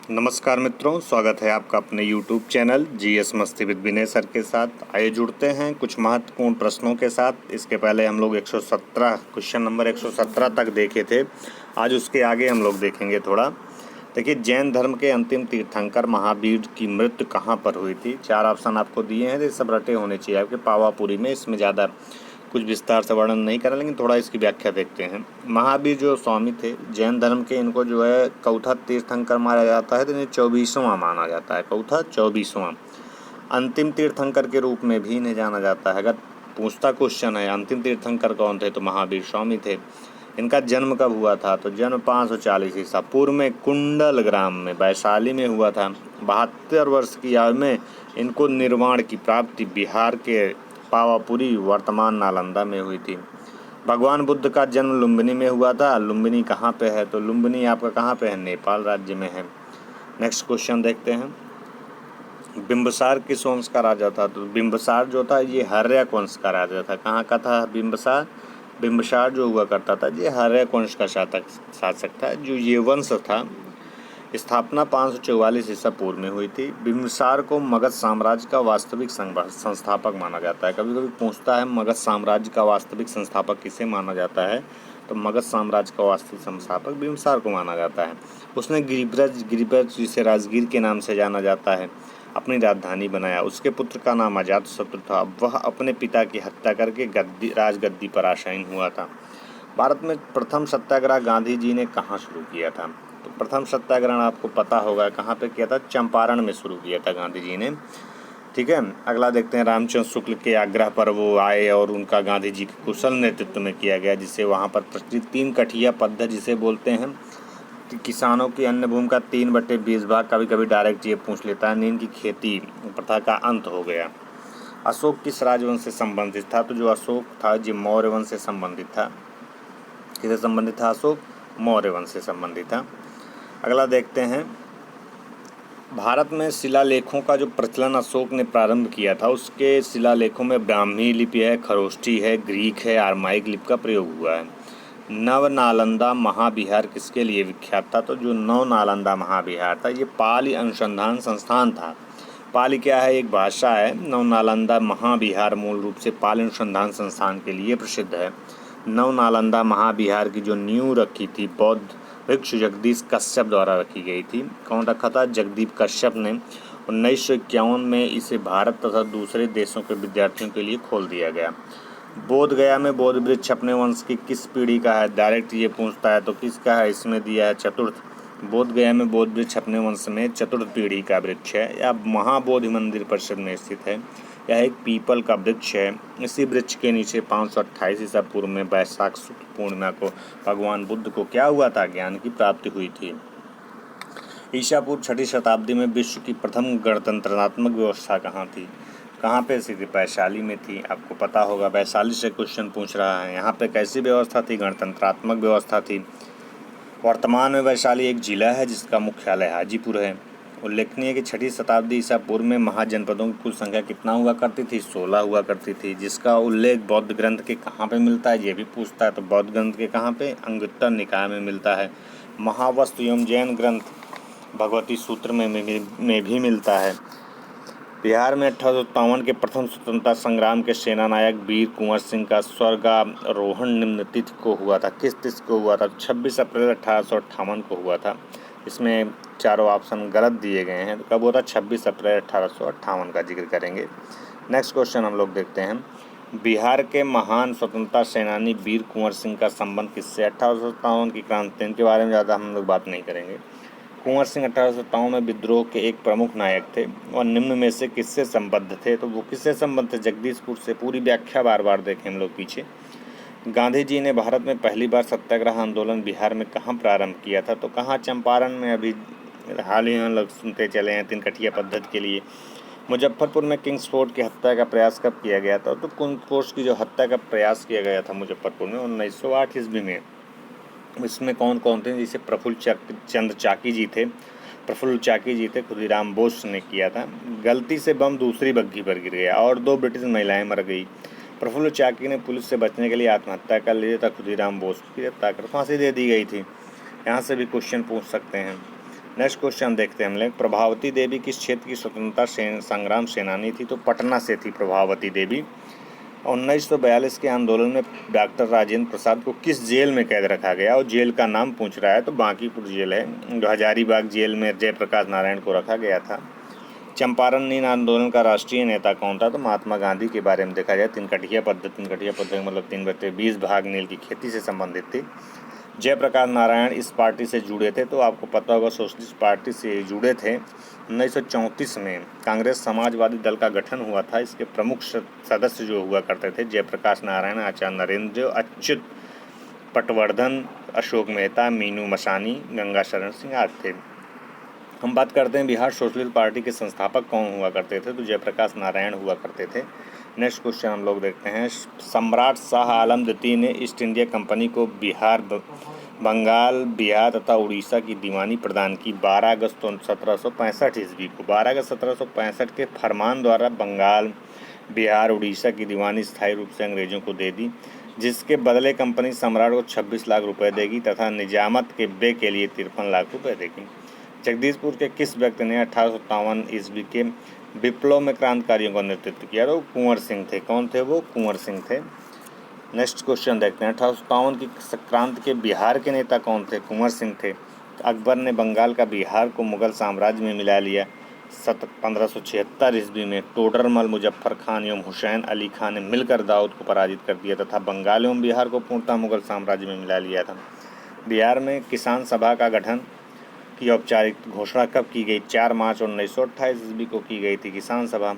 नमस्कार मित्रों, स्वागत है आपका अपने YouTube चैनल GS मस्ती विद विनय सर के साथ। आइए जुड़ते हैं कुछ महत्वपूर्ण प्रश्नों के साथ। इसके पहले हम लोग 117 क्वेश्चन नंबर 117 तक देखे थे। आज उसके आगे हम लोग देखेंगे थोड़ा। देखिए, जैन धर्म के अंतिम तीर्थंकर महावीर की मृत्यु कहाँ पर हुई थी। 4 ऑप्शन आपको दिए हैं, ये सब रटे होने चाहिए आपके पावापुरी में। इसमें ज़्यादा कुछ विस्तार से वर्णन नहीं करें, लेकिन थोड़ा इसकी व्याख्या देखते हैं। महावीर जो स्वामी थे जैन धर्म के, इनको जो है चौथा तीर्थंकर माना जाता है, तो इन्हें 24वां माना जाता है। चौथा 24वां अंतिम तीर्थंकर के रूप में भी इन्हें जाना जाता है। अगर पूछता क्वेश्चन है अंतिम तीर्थंकर कौन थे, तो महावीर स्वामी थे। इनका जन्म कब हुआ था, तो जन्म 540 ईसा पूर्व में कुंडल ग्राम में वैशाली में हुआ था। 72 वर्ष की आयु में इनको निर्वाण की प्राप्ति बिहार के पावापुरी वर्तमान नालंदा में हुई थी। भगवान बुद्ध का जन्म लुम्बिनी में हुआ था। लुम्बिनी कहाँ पे है, तो लुम्बिनी आपका कहाँ पे है, नेपाल राज्य में है। नेक्स्ट क्वेश्चन देखते हैं। बिम्बसार किस वंश का राजा था, तो बिम्बसार जो था ये हर्यक वंश का राजा था। कहाँ का था बिम्बसार, बिम्बसार जो हुआ करता था ये हर्यक वंश का शासक था। जो ये वंश था, स्थापना 544 ईसा पूर्व में हुई थी। बिम्बसार को मगध साम्राज्य का वास्तविक संस्थापक माना जाता है। कभी कभी पूछता है मगध साम्राज्य का वास्तविक संस्थापक किसे माना जाता है, तो मगध साम्राज्य का वास्तविक संस्थापक बिम्बसार को माना जाता है। उसने गिरिब्रज जिसे राजगीर के नाम से जाना जाता है, अपनी राजधानी बनाया। उसके पुत्र का नाम अजातशत्रु था। वह अपने पिता की हत्या करके राजगद्दी पर आसीन हुआ था। भारत में प्रथम सत्याग्रह गांधी जी ने कहाँ शुरू किया था, तो प्रथम सत्याग्रहण आपको पता होगा कहाँ पे किया था, चंपारण में शुरू किया था गांधी जी ने। ठीक है, अगला देखते हैं। रामचंद्र शुक्ल के आग्रह पर वो आए और उनका गांधी जी के कुशल नेतृत्व में किया गया, जिसे वहाँ पर प्रचलित 3 कठिया पद्धति जिसे बोलते हैं कि किसानों की अन्य भूमि का 3/20 भाग, कभी कभी डायरेक्ट ये पूछ लेता है, नींद की खेती प्रथा का अंत हो गया। अशोक किस राजवंश से संबंधित था, तो जो अशोक था ये मौर्य वंश से संबंधित था। किससे संबंधित था, अशोक मौर्य वंश से संबंधित था। अगला देखते हैं। भारत में शिलालेखों का जो प्रचलन अशोक ने प्रारंभ किया था, उसके शिलालेखों में ब्राह्मी लिपि है, खरोष्ठी है, ग्रीक है, आरमाइक लिपि का प्रयोग हुआ है। नव नालंदा महाविहार किसके लिए विख्यात था, तो जो नव नालंदा महाविहार था ये पाली अनुसंधान संस्थान था। पाली क्या है, एक भाषा है। नव नालंदा महाविहार मूल रूप से पाली अनुसंधान संस्थान के लिए प्रसिद्ध है। नव नालंदा महाविहार की जो नींव रखी थी बौद्ध भिक्षु जगदीश कश्यप द्वारा रखी गई थी। कौन रखा था, जगदीप कश्यप ने। 1951 में इसे भारत तथा दूसरे देशों के विद्यार्थियों के लिए खोल दिया गया। बोध गया में बोध वृक्ष अपने वंश की किस पीढ़ी का है, डायरेक्ट ये पूछता है, तो किसका है, इसमें दिया है चतुर्थ। बोध गया में बोध वृक्ष अपने वंश में चतुर्थ पीढ़ी का वृक्ष है। यह महाबोधि मंदिर परिसर में स्थित है। यह एक पीपल का वृक्ष है। इसी वृक्ष के नीचे 528 ईसा पूर्व में वैशाख शुक्ल पूर्णिमा को भगवान बुद्ध को क्या हुआ था, ज्ञान की प्राप्ति हुई थी। ईसा पूर्व 6वीं शताब्दी में विश्व की प्रथम गणतंत्रात्मक व्यवस्था कहाँ थी, कहाँ पे स्थित, वैशाली में थी। आपको पता होगा वैशाली से क्वेश्चन पूछ रहा है। यहाँ पे कैसी व्यवस्था थी, गणतंत्रात्मक व्यवस्था थी। वर्तमान में वैशाली एक जिला है जिसका मुख्यालय हाजीपुर है। उल्लेखनीय कि 6वीं शताब्दी ईसा पूर्व में महाजनपदों की कुल संख्या कितना हुआ करती थी, 16 हुआ करती थी, जिसका उल्लेख बौद्ध ग्रंथ के कहाँ पे मिलता है, ये भी पूछता है। तो बौद्ध ग्रंथ के कहाँ पे, अंगुत्तर निकाय में मिलता है। महावस्तु एवं जैन ग्रंथ भगवती सूत्र में भी मिलता है। बिहार में 1857 के प्रथम स्वतंत्रता संग्राम के सेनानायक वीर कुंवर सिंह का स्वर्गारोहण निम्न तिथि को हुआ था। किस तिथि को हुआ था, 26 अप्रैल 1858 को हुआ था। इसमें चारों ऑप्शन गलत दिए गए हैं। तो कब हुआ था, 26 अप्रैल 1858 का जिक्र करेंगे। नेक्स्ट क्वेश्चन हम लोग देखते हैं। बिहार के महान स्वतंत्रता सेनानी वीर कुंवर सिंह का संबंध किससे, 1857 की क्रांति। इनके बारे में ज़्यादा हम लोग बात नहीं करेंगे। कुंवर सिंह 1857 में विद्रोह के एक प्रमुख नायक थे और निम्न में से किससे संबद्ध थे, तो वो किससे संबद्ध थे, जगदीशपुर से। पूरी व्याख्या बार बार देखें हम लोग पीछे। गांधी जी ने भारत में पहली बार सत्याग्रह आंदोलन बिहार में कहाँ प्रारंभ किया था, तो कहाँ, चंपारण में। अभी हाल ही में लोग सुनते चले हैं 3 कठिया पद्धति के लिए। मुजफ्फरपुर में किंग्स फोर्ट की हत्या का प्रयास कब किया गया था, तो किंग्स फोर्ट की जो हत्या का प्रयास किया गया था मुजफ्फरपुर में 1908 ईस्वी में। इसमें कौन कौन थे, जैसे प्रफुल्ल चंद्र चाकी जी थे, खुदीराम बोस ने किया था। गलती से बम दूसरी बग्घी पर गिर गया और 2 ब्रिटिश महिलाएं मर गई। प्रफुल्ल चाकी ने पुलिस से बचने के लिए आत्महत्या कर लिया था। खुदीराम बोस को गिरफ्तार कर फांसी दे दी गई थी। यहाँ से भी क्वेश्चन पूछ सकते हैं। नेक्स्ट क्वेश्चन देखते हैं हम लोग, प्रभावती देवी किस क्षेत्र की स्वतंत्रता संग्राम सेनानी थी? तो पटना से थी प्रभावती देवी। 1942 के आंदोलन में डॉक्टर राजेंद्र प्रसाद को किस जेल में कैद रखा गया? और जेल का नाम पूछ रहा है तो बांकीपुर जेल है। हजारीबाग जेल में जयप्रकाश नारायण को रखा गया था। चंपारण नील आंदोलन का राष्ट्रीय नेता कौन था? तो महात्मा गांधी के बारे में देखा जाए तिनकटिया पद्धति मतलब 3/20 भाग नील की खेती से संबंधित थी। जयप्रकाश नारायण इस पार्टी से जुड़े थे, तो आपको पता होगा सोशलिस्ट पार्टी से जुड़े थे। 1934 में कांग्रेस समाजवादी दल का गठन हुआ था। इसके प्रमुख सदस्य जो हुआ करते थे जयप्रकाश नारायण, आचार्य नरेंद्र, अच्युत पटवर्धन, अशोक मेहता, मीनू मसानी, गंगा शरण सिंह आदि थे। हम बात करते हैं बिहार सोशलिस्ट पार्टी के संस्थापक कौन हुआ करते थे? तो जयप्रकाश नारायण हुआ करते थे। नेक्स्ट क्वेश्चन हम लोग देखते हैं, सम्राट शाह आलम द्वितीय ने ईस्ट इंडिया कंपनी को बंगाल, बिहार तथा उड़ीसा की दीवानी प्रदान की 12 अगस्त 1765 ईस्वी को। 12 अगस्त 1765 के फरमान द्वारा बंगाल, बिहार, उड़ीसा की दीवानी स्थायी रूप से अंग्रेजों को दे दी, जिसके बदले कंपनी सम्राट को 26 लाख रुपए देगी तथा निजामत के बे के लिए 53 लाख रुपए देगी। जगदीशपुर के किस व्यक्ति ने 1857 ईस्वी के विप्लव में क्रांतिकारियों का नेतृत्व किया? तो कुंवर सिंह थे। कौन थे वो? कुंवर सिंह थे। नेक्स्ट क्वेश्चन देखते हैं, 1857 की क्रांति के बिहार के नेता कौन थे? कुंवर सिंह थे। अकबर ने बंगाल का बिहार को मुगल साम्राज्य में मिला लिया। 1576 ईस्वी में टोडरमल, मुजफ्फर खान एवं हुसैन अली खान ने मिलकर दाऊद को पराजित कर दिया तथा बंगाल एवं बिहार को पूर्णतः मुगल साम्राज्य में मिला लिया था। बिहार में किसान सभा का गठन की औपचारिक घोषणा कब की गई? 4 मार्च 1928 ईस्वी को की गई थी किसान सभा।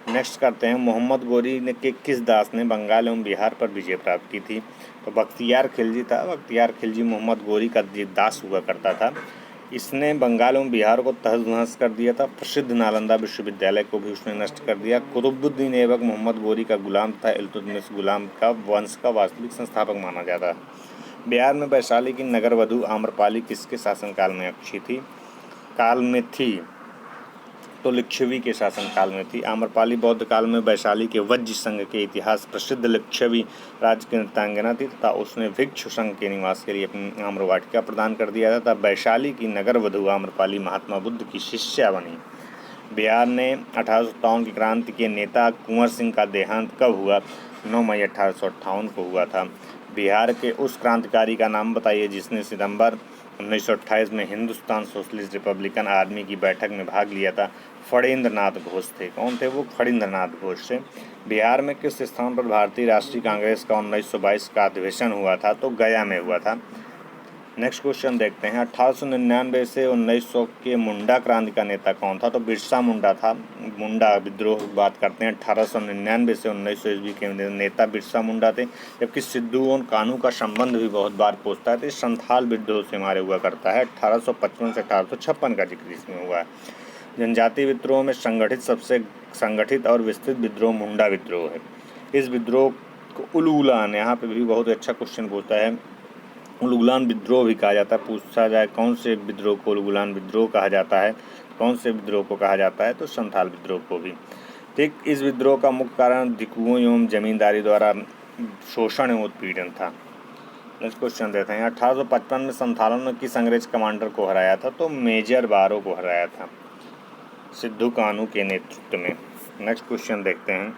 नेक्स्ट करते हैं, मोहम्मद गोरी ने के किस दास ने बंगाल एवं बिहार पर विजय प्राप्त की थी? तो बख्तियार खिलजी था। बख्तियार खिलजी मोहम्मद गोरी का दास हुआ करता था। इसने बंगाल एवं बिहार को तहस नहस कर दिया था। प्रसिद्ध नालंदा विश्वविद्यालय को भी उसने नष्ट कर दिया। कुतुबुद्दीन ऐबक मोहम्मद गोरी का गुलाम था। इल्तुतमिश गुलाम का वंश का वास्तविक संस्थापक माना जाता है। बिहार में वैशाली की नगरवधु आम्रपाली किसके शासनकाल में अच्छी थी? काल में थी तो लिच्छवी के शासनकाल में थी। आम्रपाली बौद्ध काल में वैशाली के वज्र संघ के इतिहास प्रसिद्ध लिच्छवी राज्य की नृत्यांगना थी तथा उसने भिक्षु संघ के निवास के लिए अपनी आम्रवाटिका प्रदान कर दिया था। वैशाली की नगरवधु आम्रपाली महात्मा बुद्ध की शिष्या बनी। बिहार ने 1857 की क्रांति के नेता कुंवर सिंह का देहांत कब हुआ? 9 मई 1858 को हुआ था। बिहार के उस क्रांतिकारी का नाम बताइए जिसने सितंबर 1928 में हिंदुस्तान सोशलिस्ट रिपब्लिकन आर्मी की बैठक में भाग लिया था। फणींद्र नाथ घोष थे। कौन थे वो? फणींद्र नाथ घोष थे। बिहार में किस स्थान पर भारतीय राष्ट्रीय कांग्रेस का 1922 का अधिवेशन हुआ था? तो गया में हुआ था। नेक्स्ट क्वेश्चन देखते हैं, 1899 से 1900 के मुंडा क्रांति का नेता कौन था? तो बिरसा मुंडा था। मुंडा विद्रोह की बात करते हैं, 1899 से 1900 ईस्वी के नेता बिरसा मुंडा थे। जबकि सिद्धू और कानू का संबंध भी बहुत बार पूछता है, तो संथाल विद्रोह से हमारे हुआ करता है। 1855 से 1856 का जिक्र इसमें हुआ है। जनजातीय विद्रोह में सबसे संगठित और विस्तृत विद्रोह मुंडा विद्रोह है। इस विद्रोह को उलगुलान, यहाँ पे भी बहुत अच्छा क्वेश्चन पूछता है, उलगुलान विद्रोह भी कहा जाता है। पूछा जाए कौन से विद्रोह को उलगुलान विद्रोह कहा जाता है, कौन से विद्रोह को कहा जाता है? तो संथाल विद्रोह को भी। ठीक, इस विद्रोह का मुख्य कारण दिकुओं एवं जमींदारी द्वारा शोषण एवं उत्पीड़न था। नेक्स्ट क्वेश्चन देते हैं, 1855 में संथालों ने किस अंग्रेज कमांडर को हराया था? तो मेजर बारो को हराया था सिद्धू कानू के नेतृत्व में। नेक्स्ट क्वेश्चन देखते हैं,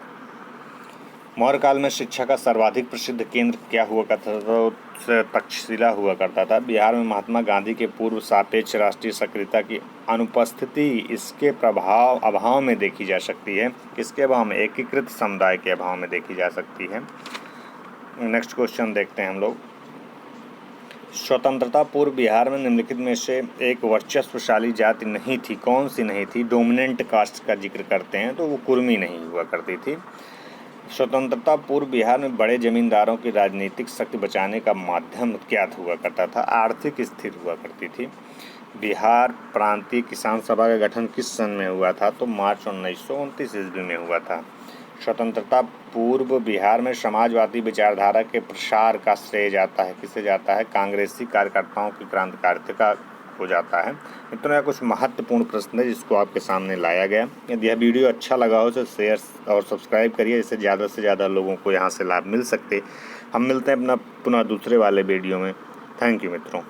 मौर्य काल में शिक्षा का सर्वाधिक प्रसिद्ध केंद्र क्या हुआ करता था? तो तक्षशिला हुआ करता था। बिहार में महात्मा गांधी के पूर्व सापेक्ष राष्ट्रीय सक्रियता की अनुपस्थिति इसके अभाव में देखी जा सकती है। किसके अभाव में? एकीकृत समुदाय के अभाव में देखी जा सकती है। नेक्स्ट क्वेश्चन देखते हैं हम लोग, स्वतंत्रता पूर्व बिहार में निम्नलिखित में से एक वर्चस्वशाली जाति नहीं थी। कौन सी नहीं थी? डोमिनेंट कास्ट का जिक्र करते हैं, तो वो कुर्मी नहीं हुआ करती थी। स्वतंत्रता पूर्व बिहार में बड़े जमींदारों की राजनीतिक शक्ति बचाने का माध्यम ज्ञात हुआ करता था, आर्थिक स्थिर हुआ करती थी। बिहार प्रांतीय किसान सभा का गठन किस सन में हुआ था? तो मार्च 1929 ईस्वी में हुआ था। स्वतंत्रता पूर्व बिहार में समाजवादी विचारधारा के प्रसार का श्रेय जाता है, किसे जाता है? कांग्रेसी कार्यकर्ताओं की क्रांतिकारिता हो जाता है। इतना कुछ महत्वपूर्ण प्रश्न है जिसको आपके सामने लाया गया। यदि यह वीडियो अच्छा लगा हो तो शेयर और सब्सक्राइब करिए, इससे ज़्यादा से ज़्यादा लोगों को यहाँ से लाभ मिल सकते। हम मिलते हैं अपना पुनः दूसरे वाले वीडियो में। थैंक यू मित्रों।